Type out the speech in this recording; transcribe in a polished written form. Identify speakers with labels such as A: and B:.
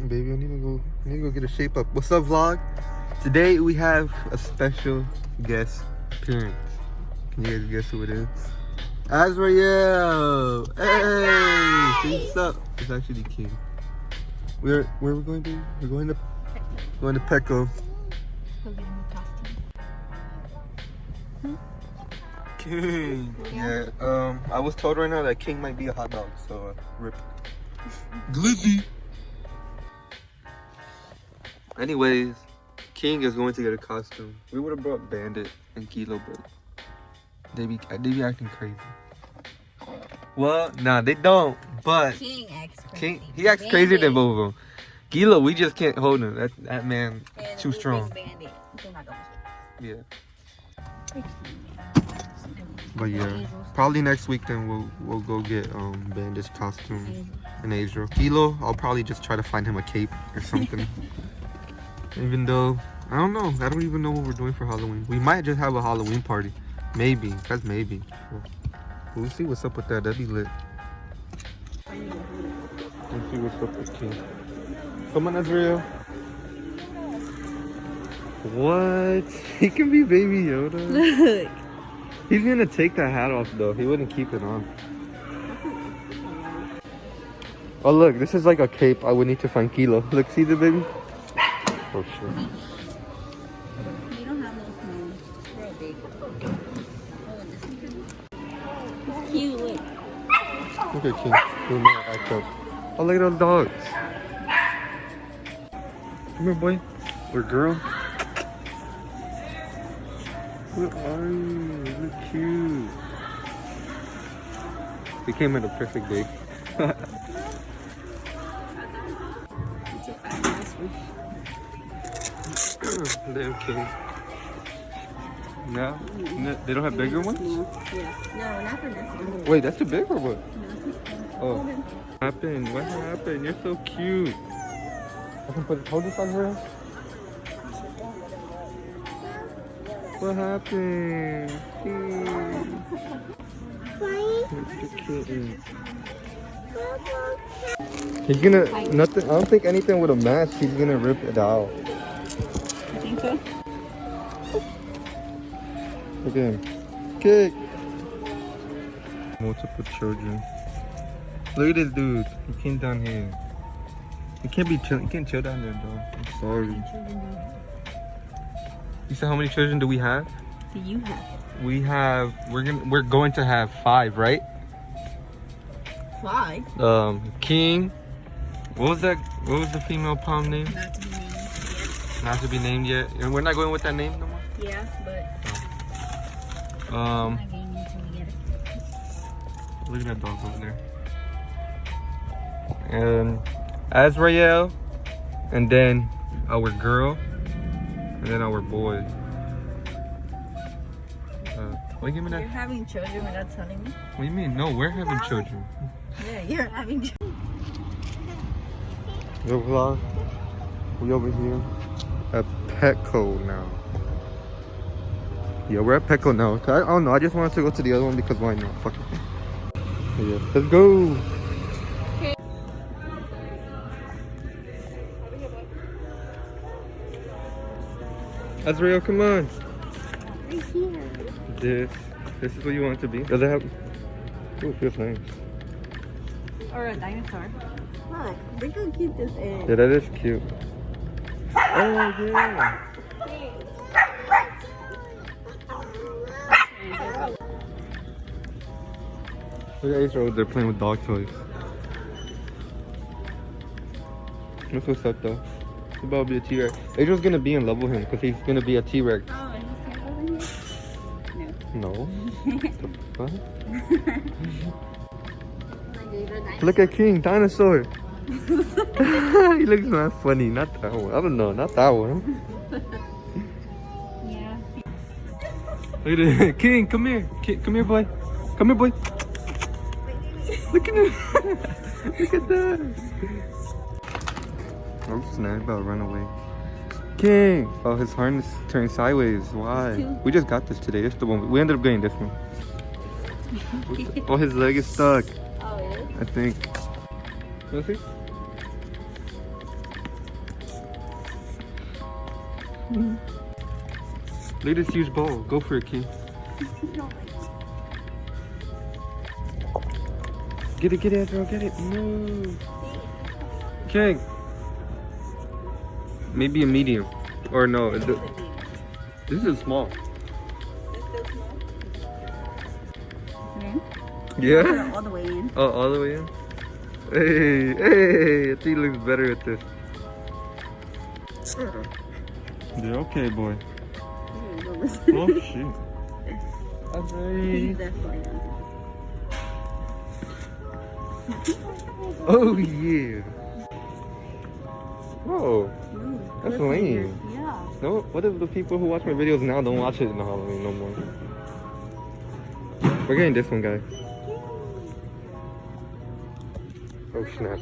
A: Baby, I need to go get a shape up. What's up, vlog? Today we have a special guest appearance. Can you guys guess who it is? Azrael! Hey! What's up? It's actually King. Where are we going to? We're going to Petco. King. Yeah. I was told right now that King might be a hot dog, so rip. Glizzy. Anyways, King is going to get a costume. We would have brought Bandit and Kilo, but they be acting crazy. Well, nah, they don't. But
B: King acts crazy.
A: He acts crazier than both of them. Kilo, we just can't hold him. That man too strong. Yeah. But yeah, probably next week then we'll go get Bandit's costume and Asia. Kilo, I'll probably just try to find him a cape or something. Even though I don't know, I don't even know what we're doing for Halloween. We might just have a Halloween party, maybe. That's maybe. We'll see what's up with that. That'd be lit. We'll see what's up with King. Come on, Azrael. What? He can be Baby Yoda.
B: Look.
A: He's gonna take that hat off though. He wouldn't keep it on. Oh look, this is like a cape. I would need to find Kilo. Look, see the baby? Oh shit.
B: You don't have no small. Real big. Oh, this is cute. Look.
A: Look at King. Act up. Oh, look at those dogs. Come here, boy. Or girl. Where are you? Look cute. They came at a perfect day. They're okay. No? They don't have bigger ones?
B: Yeah. No, not for this one.
A: Wait, that's too big or what?
B: No.
A: Oh. What happened? What happened? You're so cute. I can hold this on her. What happened? He's gonna nothing. I don't think anything with a mask. He's gonna rip it out.
B: You think so?
A: Look at him. Kick. Multiple children. Look at this dude. He came down here. He can't be chill. He can't chill down there, though. I'm sorry. You said how many children do we have?
B: Do you have?
A: We have. We're going to have 5, right?
B: 5.
A: King. What was that? What was the female palm name?
B: Not to be named yet.
A: Not to be named yet. And we're not going with that name no more.
B: Yeah, but.
A: Um.
B: I'm not getting into it yet.
A: Look at that dog over there. And Azrael, and then our girl, and then our boy. Wait, give me that.
B: You're having children without telling me?
A: What do you mean? No, we're having children.
B: Yeah, you're having children.
A: Yo, vlog. We over here at Petco now. Yeah, we're at Petco now. I don't know. I just wanted to go to the other one because why not? Fuck it. Yeah, let's go. Azrael, come on.
B: Right here.
A: This is what you want it to be. Does it have? Oh, it feels nice.
B: Or a dinosaur. Look, look how cute this is.
A: Yeah, that is cute. Oh yeah. Look at Ace over there playing with dog toys. That's what's up though. It's about to be a T-Rex. Adriel's gonna be in love with him because he's gonna be a T-Rex.
B: Oh, and he's gonna go in here?
A: No. What?
B: Like
A: Look at King, dinosaur. He looks not funny. Not that one. I don't know. Not that one.
B: Yeah.
A: Look at it. King, come here. Come here, boy. Come here, boy. Look at him. Look at that. Oh snap, about to run away. King! Oh, his harness turned sideways. Why? We just got this today. It's the one. We ended up getting this one. Oh, his leg is stuck.
B: Oh, it is?
A: I think. Let's see. Look at this huge ball. Go for it, King. Get it, Ezra, get it. No. King. Maybe a medium. Or no. This is small. Yeah?
B: All the way in.
A: Oh, all the way in? Hey, I think he looks better at this. Yeah, okay, boy. Oh, shit.
B: He's definitely
A: Oh, yeah. Whoa, that's lame.
B: Yeah.
A: No, what if the people who watch my videos now don't watch it in the Halloween no more? We're getting this one, guys. Oh, snap.